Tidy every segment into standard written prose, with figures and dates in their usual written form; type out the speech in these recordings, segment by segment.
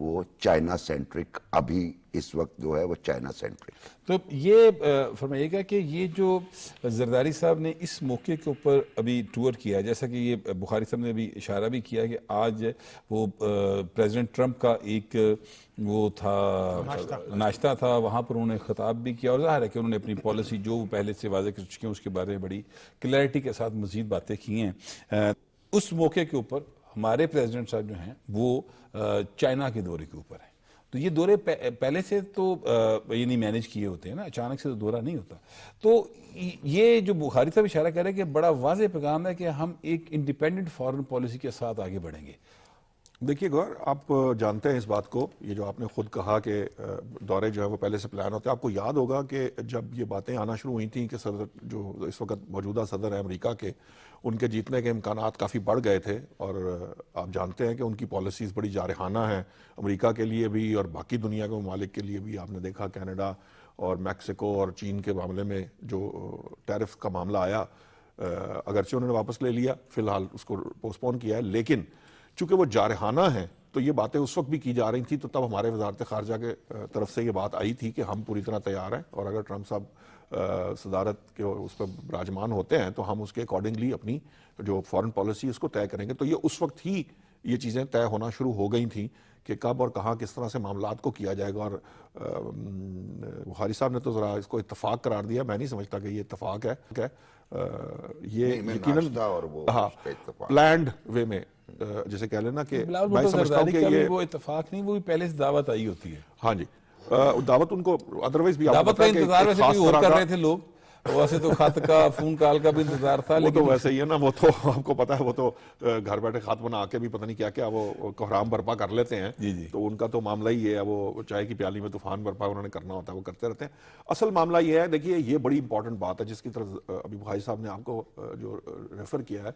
وہ China centric ابھی اس وقت جو ہے وہ چائنا سینٹرک. تو یہ فرمائیے گا کہ یہ جو زرداری صاحب نے اس موقع کے اوپر ابھی ٹور کیا، جیسا کہ یہ بخاری صاحب نے ابھی اشارہ بھی کیا کہ آج وہ پریزیڈنٹ ٹرمپ کا ایک وہ تھا ناشتہ تھا، وہاں پر انہوں نے خطاب بھی کیا، اور ظاہر ہے کہ انہوں نے اپنی پالیسی جو وہ پہلے سے واضح کر چکے ہیں اس کے بارے میں بڑی کلیئرٹی کے ساتھ مزید باتیں کی ہیں. اس موقع کے اوپر ہمارے پریزیڈنٹ صاحب جو ہیں وہ چائنا کے دورے کے اوپر ہیں. تو یہ دورے پہلے سے تو یہ نہیں مینیج کیے ہوتے ہیں نا، اچانک سے تو دورہ نہیں ہوتا. تو یہ جو بخاری صاحب اشارہ کر رہے ہیں کہ بڑا واضح پیغام ہے کہ ہم ایک انڈیپینڈنٹ فارن پالیسی کے ساتھ آگے بڑھیں گے. دیکھیے گوہر، آپ جانتے ہیں اس بات کو، یہ جو آپ نے خود کہا کہ دورے جو ہے وہ پہلے سے پلان ہوتے ہیں. آپ کو یاد ہوگا کہ جب یہ باتیں آنا شروع ہوئی تھیں کہ صدر جو اس وقت موجودہ صدر ہے امریکہ کے، ان کے جیتنے کے امکانات کافی بڑھ گئے تھے، اور آپ جانتے ہیں کہ ان کی پالیسیز بڑی جارحانہ ہیں امریکہ کے لیے بھی اور باقی دنیا کے ممالک کے لیے بھی. آپ نے دیکھا کینیڈا اور میکسیکو اور چین کے معاملے میں جو ٹیرف کا معاملہ آیا، اگرچہ انہوں نے واپس لے لیا، فی الحال اس کو پوسٹ پون کیا ہے، لیکن چونکہ وہ جارحانہ ہیں تو یہ باتیں اس وقت بھی کی جا رہی تھیں. تو تب ہمارے وزارت خارجہ کے طرف سے یہ بات آئی تھی کہ ہم پوری طرح تیار ہیں، اور اگر ٹرمپ صاحب صدارت کے اس پر براجمان ہوتے ہیں تو ہم اس کے اکارڈنگلی اپنی جو فارن پالیسی اس کو طے کریں گے. تو یہ اس وقت ہی یہ چیزیں طے ہونا شروع ہو گئی تھیں کہ کب اور کہاں کس طرح سے معاملات کو کیا جائے گا. اور بخاری صاحب نے تو ذرا اس کو اتفاق قرار دیا، میں نہیں سمجھتا کہ یہ اتفاق ہے. یہ یقیناً پلانڈ وے میں جیسے کہہ لینا کہ میں سمجھتا ہوں کہ یہ وہ اتفاق نہیں، وہ بھی پہلے سے دعوت آئی ہوتی ہے. ہاں جی، دعوت ان کو ادروائز بھی دعوت کا انتظار ویسے کوئی اور کر رہے تھے لوگ، ویسے تو خط کا فون کال کا بھی انتظار تھا، لیکن ویسے ہی ہے نا، وہ تو آپ کو پتا ہے وہ تو گھر بیٹھے خط بنا کے بھی پتہ نہیں کیا کیا وہ کوحرام برپا کر لیتے ہیں. تو ان کا تو معاملہ ہی ہے، وہ چائے کی پیالی میں طوفان برپا انہوں نے کرنا ہوتا ہے، وہ کرتے رہتے ہیں. اصل معاملہ یہ ہے، دیکھیے یہ بڑی امپورٹنٹ بات ہے جس کی طرف ابھی بھائی صاحب نے آپ کو جو ریفر کیا ہے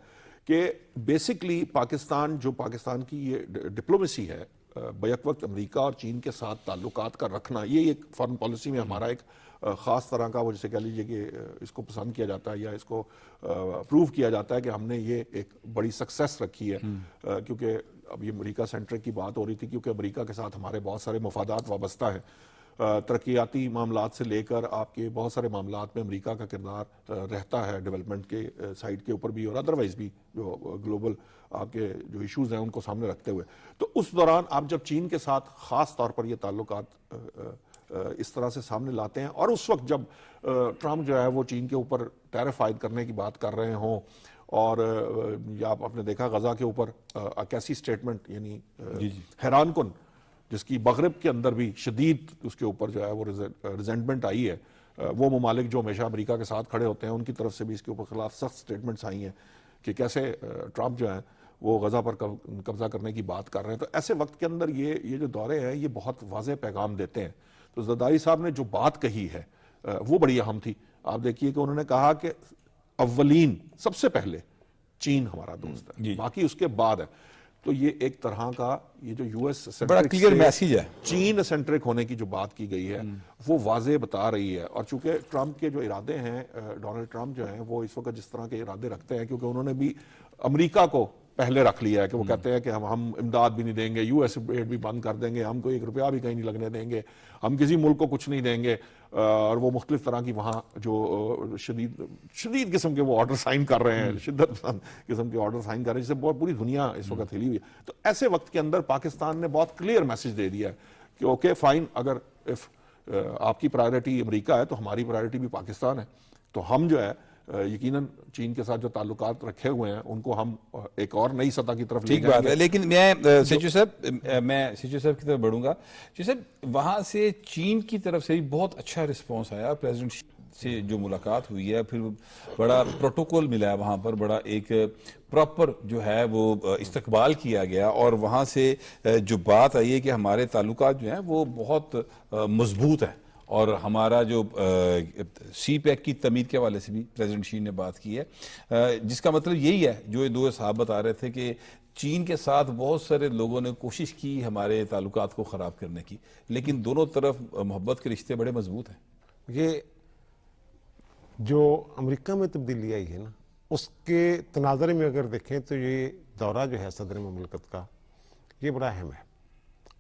کہ بیسکلی پاکستان کی یہ ڈپلومیسی ہے، بیک وقت امریکہ اور چین کے ساتھ تعلقات کا رکھنا، یہ ایک فارن پالیسی میں ہمارا ایک خاص طرح کا، وہ جسے کہہ لیجیے کہ اس کو پسند کیا جاتا ہے یا اس کو اپروو کیا جاتا ہے کہ ہم نے یہ ایک بڑی سکسیس رکھی ہے. کیونکہ اب یہ امریکہ سینٹرک کی بات ہو رہی تھی، کیونکہ امریکہ کے ساتھ ہمارے بہت سارے مفادات وابستہ ہیں، ترقیاتی معاملات سے لے کر آپ کے بہت سارے معاملات میں امریکہ کا کردار رہتا ہے، ڈیولپمنٹ کے سائڈ کے اوپر بھی اور ادروائز بھی جو گلوبل آپ کے جو ایشوز ہیں ان کو سامنے رکھتے ہوئے. تو اس دوران آپ جب چین کے ساتھ خاص طور پر یہ تعلقات اس طرح سے سامنے لاتے ہیں، اور اس وقت جب ٹرمپ جو ہے وہ چین کے اوپر ٹیرف عائد کرنے کی بات کر رہے ہوں، اور یا آپ نے دیکھا غزہ کے اوپر کیسی سٹیٹمنٹ، یعنی حیران کن، جس کی مغرب کے اندر بھی شدید اس کے اوپر جو ہے وہ ریزنٹمنٹ آئی ہے. وہ ممالک جو ہمیشہ امریکہ کے ساتھ کھڑے ہوتے ہیں ان کی طرف سے بھی اس کے اوپر خلاف سخت سٹیٹمنٹس آئی ہیں کہ کیسے ٹرمپ جو ہیں وہ غزہ پر قبضہ کرنے کی بات کر رہے ہیں. تو ایسے وقت کے اندر یہ جو دورے ہیں یہ بہت واضح پیغام دیتے ہیں. تو زرداری صاحب نے جو بات کہی ہے وہ بڑی اہم تھی. آپ دیکھیے کہ انہوں نے کہا کہ اولین سب سے پہلے چین ہمارا دوست ہے، باقی اس کے بعد ہے. تو یہ ایک طرح کا یہ جو U S centric clear message ہے، چین سینٹرک ہونے کی جو بات کی گئی ہے وہ واضح بتا رہی ہے. اور چونکہ ٹرمپ کے جو ارادے ہیں، ڈونلڈ ٹرمپ جو ہیں وہ اس وقت جس طرح کے ارادے رکھتے ہیں، کیونکہ انہوں نے بھی امریکہ کو پہلے رکھ لیا ہے کہ وہ کہتے ہیں کہ ہم امداد بھی نہیں دیں گے، یو ایس ایڈ بھی بند کر دیں گے، ہم کو ایک روپیہ بھی کہیں نہیں لگنے دیں گے، ہم کسی ملک کو کچھ نہیں دیں گے. اور وہ مختلف طرح کی وہاں جو شدید قسم کے وہ آرڈر سائن کر رہے ہیں، شدت پسند قسم کے آرڈر سائن کر رہے ہیں، جس سے بہت پوری دنیا اس وقت ہلی ہوئی ہے. تو ایسے وقت کے اندر پاکستان نے بہت کلیئر میسج دے دیا ہے کہ اوکے فائن، اگر آپ کی پرائرٹی امریکہ ہے تو ہماری پرائرٹی بھی پاکستان ہے. تو ہم جو ہے یقیناً چین کے ساتھ جو تعلقات رکھے ہوئے ہیں ان کو ہم ایک اور نئی سطح کی طرف لے جائیں گے. ٹھیک بات ہے، لیکن میں سیچو صاحب کی طرف بڑھوں گا. صاحب وہاں سے چین کی طرف سے بھی بہت اچھا رسپانس آیا، پریزیڈنٹ سے جو ملاقات ہوئی ہے، پھر بڑا پروٹوکول ملا ہے وہاں پر، بڑا ایک پراپر جو ہے وہ استقبال کیا گیا، اور وہاں سے جو بات آئی ہے کہ ہمارے تعلقات جو ہیں وہ بہت مضبوط ہیں. اور ہمارا جو سی پیک کی تمید کے حوالے سے بھی پریزیڈنٹ شی نے بات کی ہے، جس کا مطلب یہی ہے جو دو صاحب بتا رہے تھے کہ چین کے ساتھ بہت سارے لوگوں نے کوشش کی ہمارے تعلقات کو خراب کرنے کی، لیکن دونوں طرف محبت کے رشتے بڑے مضبوط ہیں. یہ جو امریکہ میں تبدیلی آئی ہے نا، اس کے تناظر میں اگر دیکھیں تو یہ دورہ جو ہے صدر مملکت کا یہ بڑا اہم ہے.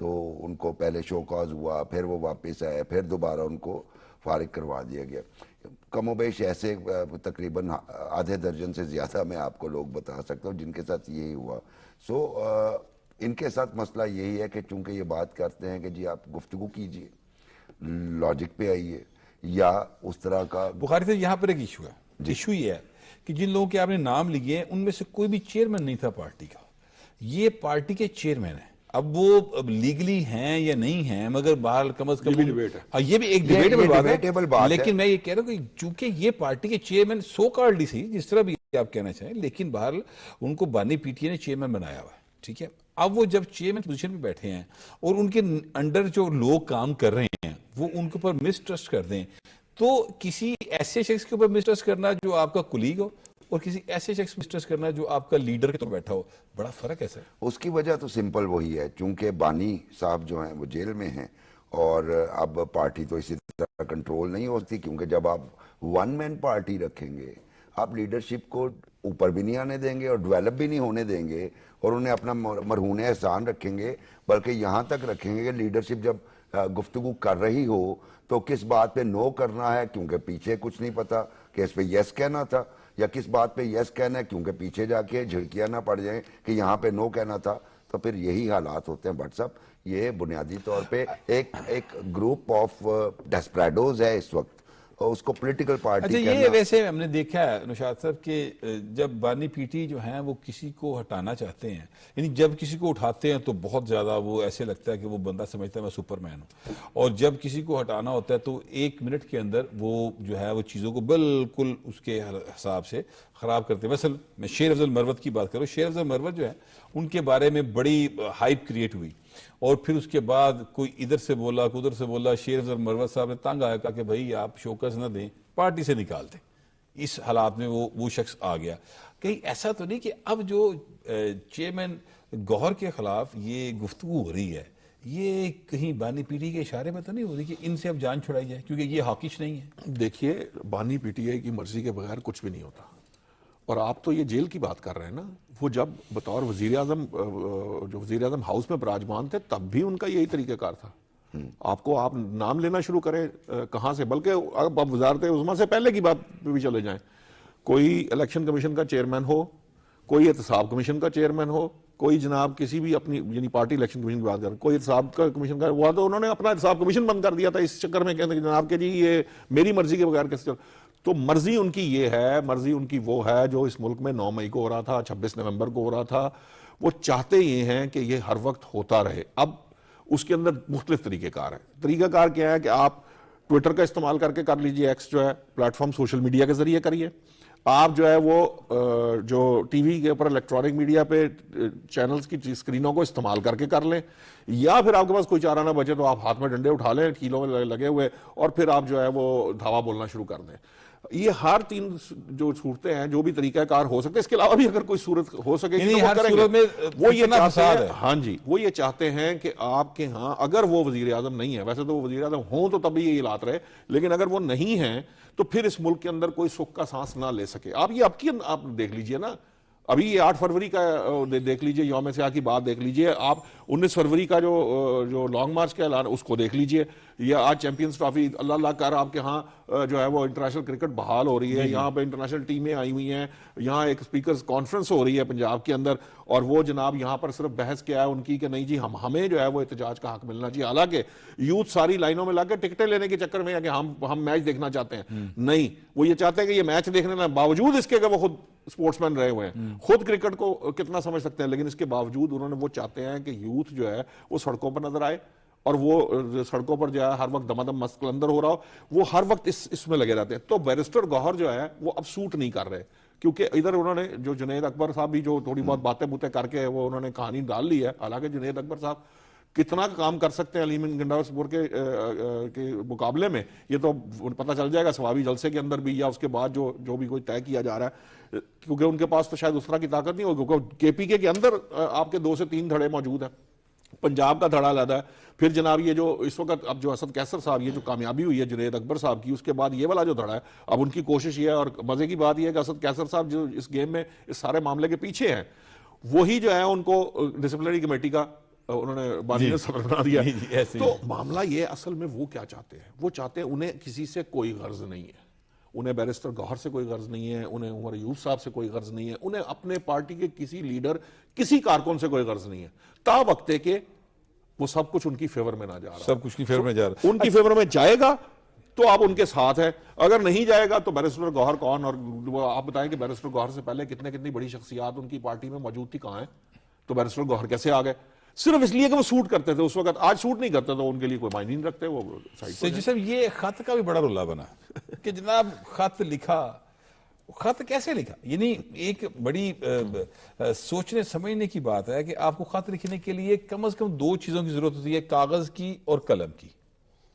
تو ان کو پہلے شو کاز ہوا, پھر وہ واپس آئے, پھر دوبارہ ان کو فارغ کروا دیا گیا. کم و بیش ایسے تقریباً آدھے درجن سے زیادہ میں آپ کو لوگ بتا سکتا ہوں جن کے ساتھ یہی ہوا. سو ان کے ساتھ مسئلہ یہی ہے کہ چونکہ یہ بات کرتے ہیں کہ جی آپ گفتگو کیجئے, لاجک پہ آئیے, یا اس طرح کا. بخاری صاحب یہاں پر ایک ایشو ہے, ایشو یہ ہے کہ جن لوگوں کے آپ نے نام لیے ہیں ان میں سے کوئی بھی چیئرمین نہیں تھا پارٹی کا. یہ پارٹی کے چیئرمین ہیں, اب وہ لیگلی ہیں یا نہیں ہیں, مگر بہرحال کم از کم یہ بھی ایک ڈیبیٹیبل بات ہے. لیکن میں یہ کہہ رہا ہوں کہ چونکہ یہ پارٹی کے چیئرمین سو کارڈلی سی, جس طرح بھی آپ کہنا چاہیں, لیکن بہرحال ان کو بانی پی ٹی اے نے چیئرمین بنایا ہوا ہے, ٹھیک ہے. اب وہ جب چیئرمین پوزیشن پہ بیٹھے ہیں اور ان کے انڈر جو لوگ کام کر رہے ہیں وہ ان کے اوپر مس ٹرسٹ کر دیں, تو کسی ایسے شخص کے اوپر مس ٹرسٹ کرنا جو آپ کا کولیگ ہو اور کسی ایسے شخص مس ٹرسٹ کرنا جو آپ کا لیڈر کے طور بیٹھا ہو, بڑا فرق ہے سر. اس کی وجہ تو سمپل وہی ہے, چونکہ بانی صاحب جو ہیں وہ جیل میں ہیں, اور اب پارٹی تو اسی طرح کنٹرول نہیں ہوتی, کیونکہ جب آپ ون مین پارٹی رکھیں گے آپ لیڈرشپ کو اوپر بھی نہیں آنے دیں گے اور ڈیولپ بھی نہیں ہونے دیں گے, اور انہیں اپنا مرہون احسان رکھیں گے, بلکہ یہاں تک رکھیں گے کہ لیڈرشپ جب گفتگو کر رہی ہو تو کس بات پہ نو کرنا ہے کیونکہ پیچھے کچھ نہیں پتا کہ اس پہ یس کہنا تھا, یا کس بات پہ یس کہنا ہے کیونکہ پیچھے جا کے جھڑکیاں نہ پڑ جائیں کہ یہاں پہ نو کہنا تھا. تو پھر یہی حالات ہوتے ہیں بٹ صاحب. یہ بنیادی طور پہ ایک گروپ آف ڈیسپریڈوز ہے اس وقت, اور اس کو پولیٹیکل پارٹی اچھا کہنا. یہ ویسے ہم نے دیکھا ہے نوشاد صاحب کہ جب بانی پی ٹی جو ہیں وہ کسی کو ہٹانا چاہتے ہیں, یعنی جب کسی کو اٹھاتے ہیں تو بہت زیادہ وہ ایسے لگتا ہے کہ وہ بندہ سمجھتا ہے میں سپر مین ہوں, اور جب کسی کو ہٹانا ہوتا ہے تو ایک منٹ کے اندر وہ جو ہے وہ چیزوں کو بالکل اس کے حساب سے خراب کرتے ہیں. مثلا میں شیر افضل مروت کی بات کروں, شیر افضل مروت جو ہے ان کے بارے میں بڑی ہائپ کریٹ ہوئی, اور پھر اس کے بعد کوئی ادھر سے بولا کوئی ادھر سے بولا, شیر افضل مروت صاحب نے تنگ آیا کہا کہ بھائی آپ شوکس نہ دیں, پارٹی سے نکال دیں. اس حالات میں وہ شخص آ گیا. کہیں ایسا تو نہیں کہ اب جو چیئرمین گوہر کے خلاف یہ گفتگو ہو رہی ہے یہ کہیں بانی پی ٹی اے کے اشارے میں تو نہیں ہو رہی کہ ان سے اب جان چھڑائی جائے, کیونکہ یہ ہاکش نہیں ہے. دیکھیے بانی پی ٹی اے کی مرضی کے بغیر کچھ بھی نہیں ہوتا, اور آپ تو یہ جیل کی بات کر رہے ہیں نا, وہ جب بطور وزیر اعظم جو وزیر اعظم ہاؤس میں براجمان تھے تب بھی ان کا یہی طریقہ کار تھا. آپ نام لینا شروع کریں کہاں سے, بلکہ اب وزارت عظمیٰ سے پہلے کی بات پہ بھی چلے جائیں, کوئی الیکشن کمیشن کا چیئرمین ہو, کوئی احتساب کمیشن کا چیئرمین ہو, کوئی جناب کسی بھی اپنی یعنی پارٹی الیکشن کمیشن کی بات کر, کوئی احتساب کا کمیشن کا ہوا تو انہوں نے اپنا احتساب کمیشن بند کر دیا تھا اس چکر میں کہتے ہیں کہ جناب کہ جی یہ میری مرضی کے بغیر کیسے چل. تو مرضی ان کی یہ ہے, مرضی ان کی وہ ہے جو اس ملک میں 9 مئی کو ہو رہا تھا, 26 نومبر کو ہو رہا تھا. وہ چاہتے یہ ہیں کہ یہ ہر وقت ہوتا رہے. اب اس کے اندر مختلف طریقہ کار ہیں. طریقہ کار کیا ہے کہ آپ ٹویٹر کا استعمال کر کے کر لیجئے, ایکس جو ہے پلیٹ فارم سوشل میڈیا کے ذریعے کریے, آپ جو ہے وہ جو ٹی وی کے اوپر الیکٹرانک میڈیا پہ چینلز کی اسکرینوں کو استعمال کر کے کر لیں, یا پھر آپ کے پاس کوئی چارہ نہ بچے تو آپ ہاتھ میں ڈنڈے اٹھا لیں کیلوں میں لگے ہوئے, اور پھر آپ جو ہے وہ دھاوا بولنا شروع کر دیں. یہ ہر 3 جو صورتیں ہیں جو بھی طریقہ کار ہو سکتے, اس کے علاوہ بھی اگر کوئی صورت ہو سکے گی تو وہ کریں گے. وہ یہ چاہتے ہیں, ہاں جی, وہ یہ چاہتے ہیں کہ آپ کے ہاں اگر وہ وزیر اعظم نہیں ہے, ویسے تو وہ وزیر اعظم ہوں تو تب بھی یہ حالات رہے, لیکن اگر وہ نہیں ہیں تو پھر اس ملک کے اندر کوئی سکھ کا سانس نہ لے سکے. آپ یہ آپ دیکھ لیجئے نا, ابھی یہ 8 فروری کا دیکھ لیجئے, یوم سیاہ کی بات دیکھ لیجئے, آپ 19 فروری کا جو لانگ مارچ کا اعلان اس کو دیکھ لیجئے, یا آج چیمپئنز ٹرافی اللہ اللہ کر آپ کے ہاں جو ہے وہ انٹرنیشنل کرکٹ بحال ہو رہی ہے, یہاں پہ انٹرنیشنل ٹیمیں آئی ہوئی ہیں, یہاں ایک سپیکرز کانفرنس ہو رہی ہے پنجاب کے اندر, اور وہ جناب یہاں پر صرف بحث کیا ہے ان کی کہ نہیں جی ہمیں جو ہے وہ احتجاج کا حق ملنا چاہیے. حالانکہ یوتھ ساری لائنوں میں لگ کے ٹکٹیں لینے کے چکر میں ہے کہ ہم میچ دیکھنا چاہتے ہیں, نہیں, وہ یہ چاہتے ہیں کہ یہ میچ دیکھنے میں باوجود اس کے کہ وہ خود سپورٹس مین رہے ہوئے ہیں, خود کرکٹ کو کتنا سمجھ سکتے ہیں, لیکن اس کے باوجود انہوں نے وہ چاہتے ہیں کہ یوتھ جو ہے وہ سڑکوں پر نظر آئے, اور وہ سڑکوں پر جو ہے ہر وقت دمادم مست قلندر ہو رہا ہو, وہ ہر وقت اس میں لگے رہتے ہیں. تو بیرسٹر گوہر جو ہے وہ اب سوٹ نہیں کر رہے, کیونکہ ادھر انہوں نے جو جنید اکبر صاحب بھی جو تھوڑی بہت باتیں بوتیں کر کے وہ انہوں نے کہانی ڈال لی ہے. حالانکہ جنید اکبر صاحب کتنا کام کر سکتے ہیں علیم گنڈاوسپور کے مقابلے میں, یہ تو پتہ چل جائے گا ثوابی جلسے کے اندر بھی, یا اس کے بعد جو بھی کوئی طے کیا جا رہا ہے, کیونکہ ان کے پاس تو شاید اس طرح کی طاقت نہیں ہوگی, کیونکہ کے پی کے اندر آپ کے 2 سے 3 دھڑے موجود ہیں, پنجاب کا دھڑا علیحدہ ہے. پھر جناب یہ جو اس وقت اب جو اسد کیسر صاحب یہ جو کامیابی ہوئی ہے جنید اکبر صاحب کی, اس کے بعد یہ والا جو دھڑا ہے, اب ان کی کوشش یہ ہے, اور مزے کی بات یہ ہے کہ اسد کیسر صاحب جو اس گیم میں اس سارے معاملے کے پیچھے ہیں, وہی جو ہے ان کو ڈسپلنری کمیٹی کا انہوں نے بانی نے صدر بنا دیا. جی ایسے تو معاملہ یہ اصل میں وہ کیا چاہتے ہیں, وہ چاہتے ہیں انہیں کسی سے کوئی غرض نہیں ہے, انہیں بیرسٹر گوہر سے کوئی غرض نہیں ہے, انہیں عمر ایوب صاحب سے کوئی غرض نہیں ہے, انہیں اپنے پارٹی کے کسی لیڈر کسی کارکن سے کوئی غرض نہیں ہے, تا وقت کہ وہ سب کچھ ان کی فیور میں نہ جا رہا, سب کچھ کی فیور میں جا رہا. ان کی فیور میں جائے گا تو آپ ان کے ساتھ ہیں, اگر نہیں جائے گا تو بیرسٹر گوہر کون, اور آپ بتائیں کہ بیرسٹر گوہر سے پہلے کتنی بڑی شخصیات ان کی پارٹی میں موجود تھی, کہاں ہیں, تو بیرسٹر گوہر کیسے آ گئے؟ صرف اس لیے کہ وہ سوٹ کرتے تھے اس وقت, آج سوٹ نہیں کرتے تو ان کے لیے کوئی معنی نہیں رکھتے, وہ سائڈ جی صاحب یہ خط کا بھی بڑا رولہ بنا کہ جناب خط لکھا, خط کیسے لکھا, یعنی ایک بڑی سوچنے سمجھنے کی بات ہے کہ آپ کو خط لکھنے کے لیے کم از کم دو چیزوں کی ضرورت ہوتی ہے, کاغذ کی اور قلم کی,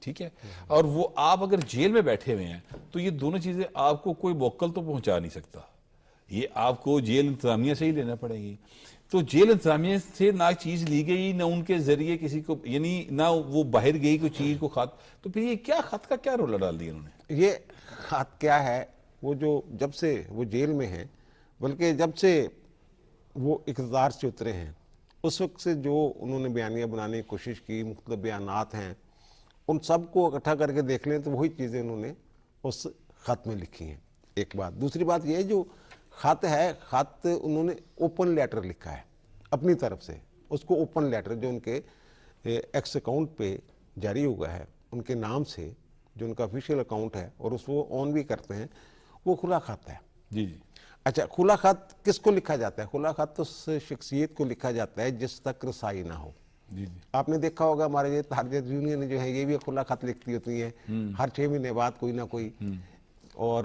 ٹھیک ہے, اور وہ آپ اگر جیل میں بیٹھے ہوئے ہیں تو یہ دونوں چیزیں آپ کو کوئی موکل تو پہنچا نہیں سکتا, یہ آپ کو جیل انتظامیہ سے ہی لینا پڑے گی. تو جیل انتظامیہ سے نہ چیز لی گئی, نہ ان کے ذریعے کسی کو, یعنی نہ وہ باہر گئی کوئی چیز کو خط, تو پھر یہ کیا خط کا کیا رولہ ڈال دیا انہوں نے؟ یہ خط کیا ہے, وہ جو جب سے وہ جیل میں ہیں, بلکہ جب سے وہ اقتدار سے اترے ہیں اس وقت سے جو انہوں نے بیانیہ بنانے کی کوشش کی, مختلف بیانات ہیں, ان سب کو اکٹھا کر کے دیکھ لیں تو وہی چیزیں انہوں نے اس خط میں لکھی ہیں. ایک بات. دوسری بات یہ ہے جو خط ہے, خط انہوں نے اوپن لیٹر لکھا ہے اپنی طرف سے, اس کو اوپن لیٹر جو ان کے ایکس اکاؤنٹ پہ جاری ہوا ہے ان کے نام سے, جو ان کا آفیشیل اکاؤنٹ ہے اور اس کو آن بھی کرتے ہیں, وہ کھلا خط ہے. جی جی. اچھا, کھلا خط کس کو لکھا جاتا ہے؟ کھلا خط اس شخصیت کو لکھا جاتا ہے جس تک رسائی نہ ہو. جی جی. آپ نے دیکھا ہوگا ہمارے یہ تحریریت یونین جو ہے یہ بھی کھلا خط لکھتی ہوتی ہیں ہر 6 مہینے بعد کوئی نہ کوئی, اور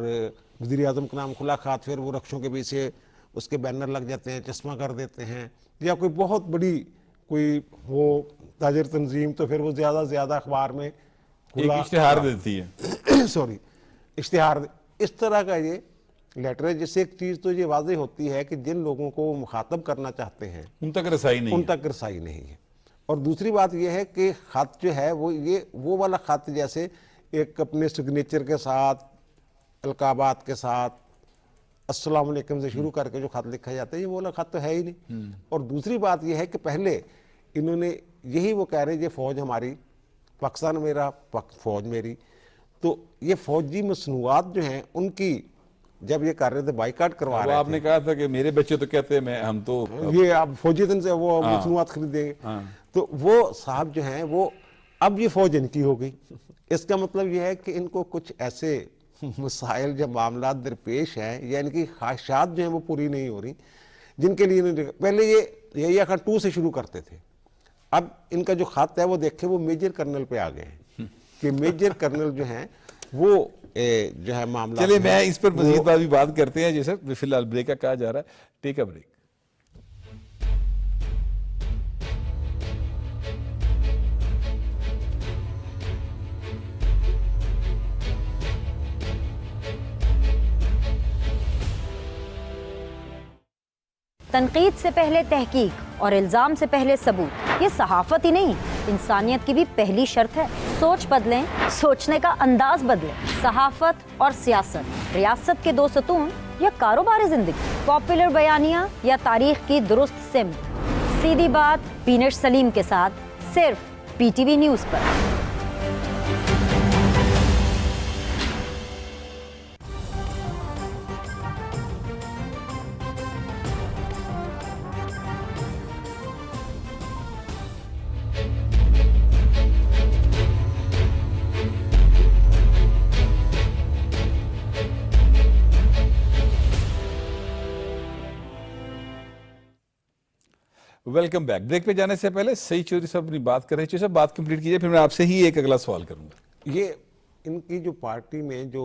وزیر اعظم کا نام کھلا خط, پھر وہ رکشوں کے پیچھے اس کے بینر لگ جاتے ہیں, چشمہ کر دیتے ہیں, یا کوئی بہت بڑی کوئی وہ تاجر تنظیم تو پھر وہ زیادہ اخبار میں ایک اشتہار دیتی ہے, سوری اشتہار, اس طرح کا یہ لیٹر ہے جس سے ایک چیز تو یہ واضح ہوتی ہے کہ جن لوگوں کو وہ مخاطب کرنا چاہتے ہیں ان تک رسائی نہیں ان ہے. تک رسائی نہیں ہے. اور دوسری بات یہ ہے کہ خط جو ہے وہ والا خط جیسے ایک اپنے سگنیچر کے ساتھ, القابات کے ساتھ, السلام علیکم سے شروع کر کے جو خط لکھا جاتا ہے, یہ والا خط تو ہے ہی نہیں. اور دوسری بات یہ ہے کہ پہلے انہوں نے یہی وہ کہہ رہے ہیں یہ فوج ہماری, پاکستان میرا, فوج میری, تو یہ فوجی مصنوعات جو ہیں ان کی جب یہ کر رہے تھے بائیکاٹ کروا رہے وہ آپ نے کہا تھا کہ میرے بچے تو کہتے ہیں ہم تو یہ اب فوجی دن سے وہ مصنوعات خریدیں گے, تو وہ صاحب جو ہیں وہ اب یہ فوج ان کی ہو گئی. اس کا مطلب یہ ہے کہ ان کو کچھ ایسے مسائل جب معاملات درپیش ہیں یا ان کی خواہشات جو ہیں وہ پوری نہیں ہو رہی جن کے لیے پہلے یہ یا خان 2 سے شروع کرتے تھے, اب ان کا جو خط ہے وہ دیکھیں وہ میجر کرنل پہ آ گئے ہیں کہ میجر کرنل جو ہیں وہ جو ہے معاملات. چلے میں اس پر مزید بات بھی بات کرتے ہیں, جیسے فی الحال بریک کا کہا جا رہا ہے, ٹیک اے بریک. تنقید سے پہلے تحقیق اور الزام سے پہلے ثبوت, یہ صحافت ہی نہیں انسانیت کی بھی پہلی شرط ہے. سوچ بدلیں, سوچنے کا انداز بدلیں. صحافت اور سیاست, ریاست کے 2 ستون یا کاروباری زندگی, پاپولر بیانیہ یا تاریخ کی درست سمت. سیدھی بات پینش سلیم کے ساتھ صرف پی ٹی وی نیوز پر. Welcome back. بریک پہ جانے سے پہلے سعید چودھری صاحب اپنی بات کر رہے ہیں, چودھری صاحب بات کمپلیٹ کیجئے, پھر میں آپ سے ہی ایک اگلا سوال کروں گا. یہ ان کی جو پارٹی میں جو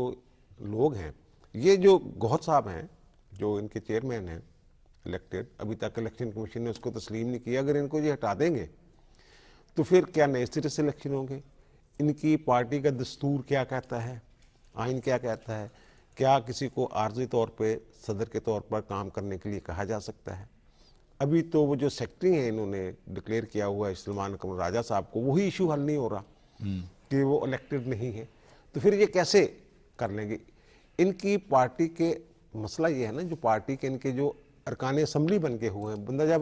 لوگ ہیں, یہ جو گوہر صاحب ہیں جو ان کے چیئرمین ہیں الیکٹڈ, ابھی تک الیکشن کمیشن نے اس کو تسلیم نہیں کیا, اگر ان کو یہ ہٹا دیں گے تو پھر کیا نئے سرے سے الیکشن ہوں گے؟ ان کی پارٹی کا دستور کیا کہتا ہے, آئین کیا کہتا ہے, کیا کسی کو عارضی طور پہ صدر کے طور پر کام کرنے کے لیے کہا جا سکتا ہے؟ ابھی تو وہ جو سیکٹری ہیں انہوں نے ڈکلیئر کیا ہوا ہے سلمان اکمل راجہ صاحب کو, وہی ایشو حل نہیں ہو رہا کہ وہ الیکٹڈ نہیں ہے, تو پھر یہ کیسے کر لیں گے؟ ان کی پارٹی کے مسئلہ یہ ہے نا, جو پارٹی کے ان کے جو ارکان اسمبلی بن کے ہوئے ہیں, بندہ جب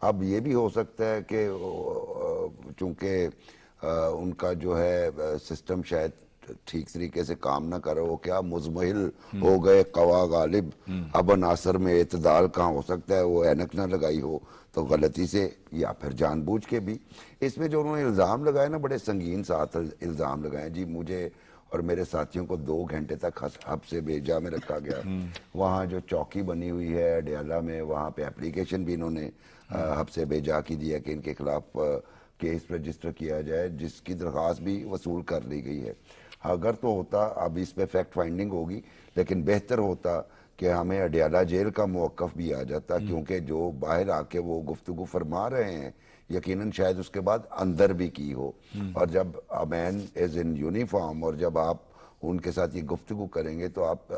اب یہ بھی ہو سکتا ہے کہ چونکہ ان کا جو ہے سسٹم شاید ٹھیک طریقے سے کام نہ کرے، وہ کیا مزمحل ہو گئے قوا غالب، اب عناصر میں اعتدال کہاں ہو سکتا ہے، وہ اینک نہ لگائی ہو تو غلطی سے یا پھر جان بوجھ کے بھی۔ اس میں جو انہوں نے الزام لگائے نا، بڑے سنگین ساتھ الزام لگائے جی، مجھے اور میرے ساتھیوں کو 2 گھنٹے تک حب سے بیجا میں رکھا گیا، وہاں جو چوکی بنی ہوئی ہے اڈیالہ میں، وہاں پہ اپلیکیشن بھی انہوں نے حب سے بیجا کی دیا کہ ان کے خلاف کیس رجسٹر کیا جائے، جس کی درخواست بھی وصول کر لی گئی ہے۔ اگر تو ہوتا، اب اس پہ فیکٹ فائنڈنگ ہوگی، لیکن بہتر ہوتا کہ ہمیں اڈیالہ جیل کا موقف بھی آ جاتا، کیونکہ جو باہر آ کے وہ گفتگو فرما رہے ہیں یقیناً شاید اس کے بعد اندر بھی کی ہو، اور جب مین از ان یونیفارم اور جب آپ ان کے ساتھ یہ گفتگو کریں گے تو آپ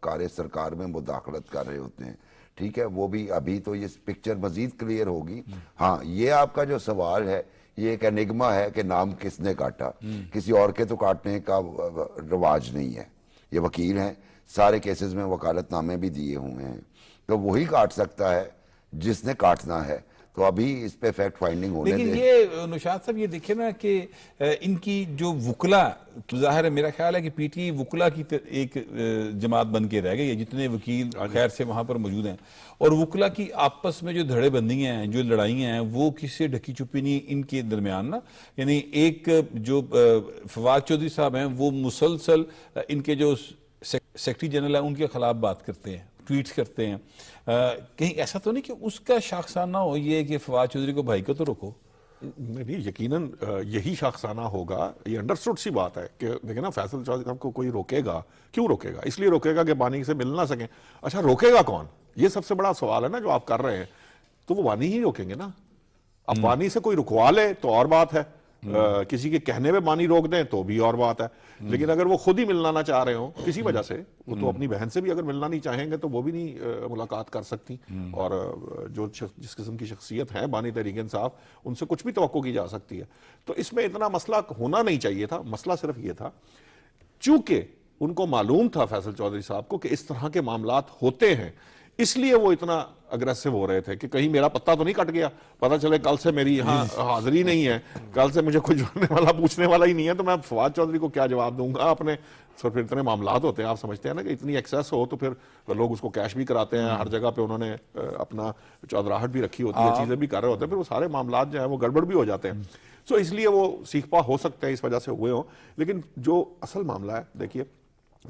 کار سرکار میں مداخلت کر رہے ہوتے ہیں، ٹھیک ہے۔ وہ بھی ابھی تو یہ پکچر مزید کلیئر ہوگی۔ ہاں، یہ آپ کا جو سوال ہے یہ ایک انگما ہے کہ نام کس نے کاٹا، کسی اور کے تو کاٹنے کا رواج نہیں ہے، یہ وکیل ہیں، سارے کیسز میں وکالت نامے بھی دیے ہوئے ہیں، تو وہی کاٹ سکتا ہے جس نے کاٹنا ہے۔ تو ابھی اس پہ فیکٹ فائنڈنگ ہونے لیکن دیں۔ یہ نوشاد صاحب یہ دیکھیں نا کہ ان کی جو وکلا، ظاہر ہے میرا خیال ہے کہ پی ٹی آئی وکلا کی ایک جماعت بن کے رہ گئی ہے، جتنے وکیل خیر سے وہاں پر موجود ہیں، اور وکلا کی آپس میں جو دھڑے بندیاں ہیں، جو لڑائیاں ہیں، وہ کسی سے ڈھکی چھپی نہیں ان کے درمیان نا۔ یعنی ایک جو فواد چودھری صاحب ہیں وہ مسلسل ان کے جو سیکرٹری جنرل ہیں ان کے خلاف بات کرتے ہیں، ٹویٹس کرتے ہیں۔ کہیں ایسا تو نہیں کہ اس کا شاخسانہ ہو یہ کہ فواد چودھری کو بھائی کو تو روکو؟ نہیں، یقیناً یہی شاخسانہ ہوگا، یہ انڈرسٹوڈ سی بات ہے کہ دیکھیں نا، فیصل چودھری صاحب کو کوئی روکے گا، کیوں روکے گا؟ اس لیے روکے گا کہ بانی سے مل نہ سکیں۔ اچھا، روکے گا کون؟ یہ سب سے بڑا سوال ہے نا جو آپ کر رہے ہیں۔ تو وہ بانی ہی روکیں گے نا۔ اب بانی سے کوئی رکوا لے تو اور بات ہے، کسی کے کہنے پہ بانی روک دیں تو بھی اور بات ہے، لیکن اگر وہ خود ہی ملنا نہ چاہ رہے ہوں کسی وجہ سے، وہ تو اپنی بہن سے بھی اگر ملنا نہیں چاہیں گے تو وہ بھی نہیں ملاقات کر سکتی، اور جو جس قسم کی شخصیت ہے بانی تحریک انصاف، ان سے کچھ بھی توقع کی جا سکتی ہے۔ تو اس میں اتنا مسئلہ ہونا نہیں چاہیے تھا۔ مسئلہ صرف یہ تھا چونکہ ان کو معلوم تھا فیصل چودھری صاحب کو کہ اس طرح کے معاملات ہوتے ہیں، اس لیے وہ اتنا اگریسو ہو رہے تھے کہ کہیں میرا پتہ تو نہیں کٹ گیا، پتہ چلے کل سے میری یہاں حاضری نہیں ہے، کل سے مجھے کوئی جاننے والا پوچھنے والا ہی نہیں ہے، تو میں فواد چودھری کو کیا جواب دوں گا اپنے۔ پھر اتنے معاملات ہوتے ہیں، آپ سمجھتے ہیں نا کہ اتنی ایکسیس ہو تو پھر لوگ اس کو کیش بھی کراتے ہیں، ہر جگہ پہ انہوں نے اپنا چودراہٹ بھی رکھی ہوتی ہے، چیزیں بھی کر رہے ہوتے ہیں، پھر وہ سارے معاملات جو ہیں وہ گڑبڑ بھی ہو جاتے ہیں۔ سو اس لیے وہ سیکھ پا ہو سکتے ہیں، اس وجہ سے ہوئے ہوں۔ لیکن جو اصل معاملہ ہے، دیکھیے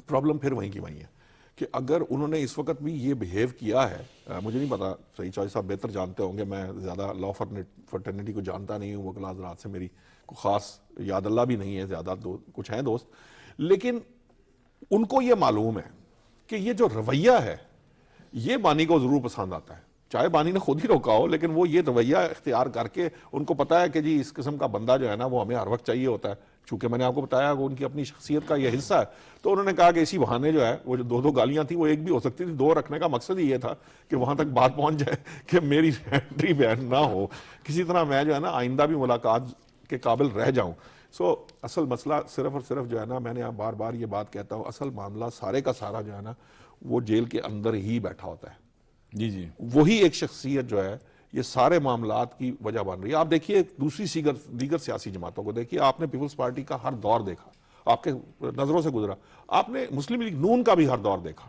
پرابلم پھر وہیں کی وہیں ہے کہ اگر انہوں نے اس وقت بھی یہ بہیو کیا ہے، مجھے نہیں پتا، سعید چودھری صاحب بہتر جانتے ہوں گے، میں زیادہ لا فرٹرنیٹی کو جانتا نہیں ہوں، وکلا حضرات سے میری کوئی خاص یاد اللہ بھی نہیں ہے، زیادہ کچھ ہیں دوست، لیکن ان کو یہ معلوم ہے کہ یہ جو رویہ ہے یہ بانی کو ضرور پسند آتا ہے، چاہے بانی نے خود ہی روکا ہو، لیکن وہ یہ رویہ اختیار کر کے ان کو پتا ہے کہ جی اس قسم کا بندہ جو ہے نا وہ ہمیں ہر وقت چاہیے ہوتا ہے۔ چونکہ میں نے آپ کو بتایا کہ ان کی اپنی شخصیت کا یہ حصہ ہے، تو انہوں نے کہا کہ اسی بہانے جو ہے وہ جو 2 گالیاں تھیں وہ ایک بھی ہو سکتی تھی، 2 رکھنے کا مقصد ہی یہ تھا کہ وہاں تک بات پہنچ جائے کہ میری انٹری بین نہ ہو، کسی طرح میں جو ہے نا آئندہ بھی ملاقات کے قابل رہ جاؤں۔ سو اصل مسئلہ صرف اور صرف جو ہے نا، میں نے بار بار یہ بات کہتا ہوں، اصل معاملہ سارے کا سارا جو ہے نا وہ جیل کے اندر ہی بیٹھا ہوتا ہے۔ جی وہی ایک شخصیت جو ہے یہ سارے معاملات کی وجہ بن رہی ہے۔ آپ دیکھیے دوسری دیگر سیاسی جماعتوں کو دیکھیے، آپ نے پیپلز پارٹی کا ہر دور دیکھا، آپ کے نظروں سے گزرا، آپ نے مسلم لیگ نون کا بھی ہر دور دیکھا،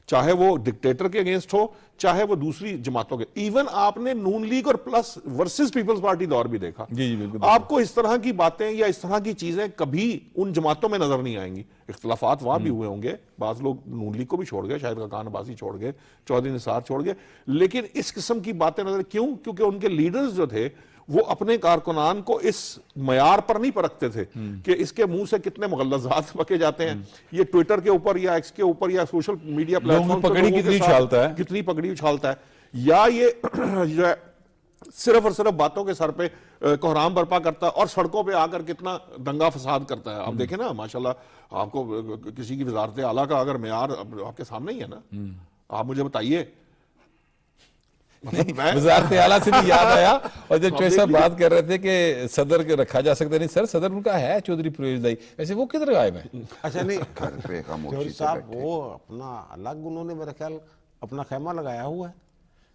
چاہے وہ ڈکٹیٹر کے اگینسٹ ہو، چاہے وہ دوسری جماعتوں کے، ایون آپ نے نون لیگ اور پلس ورسز پیپلز پارٹی دور بھی دیکھا۔ جی بالکل۔ آپ کو اس طرح کی باتیں یا اس طرح کی چیزیں کبھی ان جماعتوں میں نظر نہیں آئیں گی۔ اختلافات وہاں بھی ہوئے ہوں گے، بعض لوگ نون لیگ کو بھی چھوڑ گئے، شاہد خاقان عباسی چھوڑ گئے، چودھری نثار چھوڑ گئے، لیکن اس قسم کی باتیں نظر کیونکہ ان کے لیڈرز جو تھے وہ اپنے کارکنان کو اس معیار پر نہیں پرکھتے تھے کہ اس کے منہ سے کتنے مغلظات بکے جاتے ہیں، یہ ٹویٹر کے اوپر یا ایکس کے اوپر یا سوشل میڈیا پلیٹ فارم پکڑی کتنی پگڑی اچھالتا ہے، یا یہ جو ہے صرف اور صرف باتوں کے سر پہ کوحرام برپا کرتا ہے اور سڑکوں پہ آ کر کتنا دنگا فساد کرتا ہے۔ آپ دیکھیں نا ماشاءاللہ، آپ کو کسی کی وزارت اعلیٰ کا اگر معیار آپ کے سامنے ہی ہے نا، آپ مجھے بتائیے۔ وزارت اعلیٰ سے بھی یاد آیا، اور جب چوہدری صاحب بات کر رہے تھے کہ صدر کے رکھا جا سکتا نہیں، سر صدر ان کا ہے چودھری پرویز دائی، ویسے وہ کدھر غائب ہے؟ اچھا نہیں، گھر پہ خاموشی چودھری سے صاحب بیٹھے۔ وہ اپنا الگ انہوں نے میرا خیال اپنا خیمہ لگایا ہوا ہے،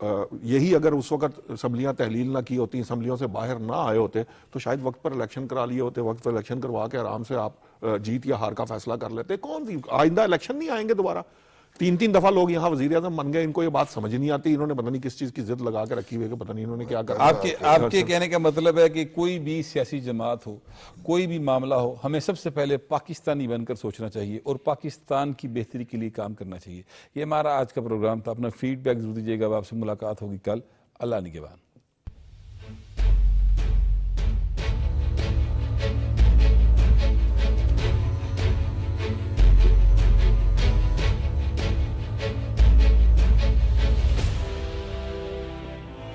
یہی اگر اس وقت اسمبلیاں تحلیل نہ کی ہوتی، اسمبلیوں سے باہر نہ آئے ہوتے تو شاید وقت پر الیکشن کرا لیے ہوتے، وقت پر الیکشن کروا کے آرام سے آپ جیت یا ہار کا فیصلہ کر لیتے. کون سی آئندہ الیکشن نہیں آئیں گے دوبارہ. 3 دفعہ لوگ یہاں وزیر اعظم بن گئے، ان کو یہ بات سمجھ نہیں آتی، انہوں نے پتہ نہیں کس چیز کی ضد لگا کے رکھی ہوئی ہے کہ پتہ نہیں انہوں نے کیا کرنا. آپ کے کہنے کا مطلب ہے کہ کوئی بھی سیاسی جماعت ہو، کوئی بھی معاملہ ہو، ہمیں سب سے پہلے پاکستانی بن کر سوچنا چاہیے اور پاکستان کی بہتری کے لیے کام کرنا چاہیے. یہ ہمارا آج کا پروگرام تھا. اپنا فیڈ بیک ضرور دیجیے گا. آپ سے ملاقات ہوگی کل. اللہ نگہبان.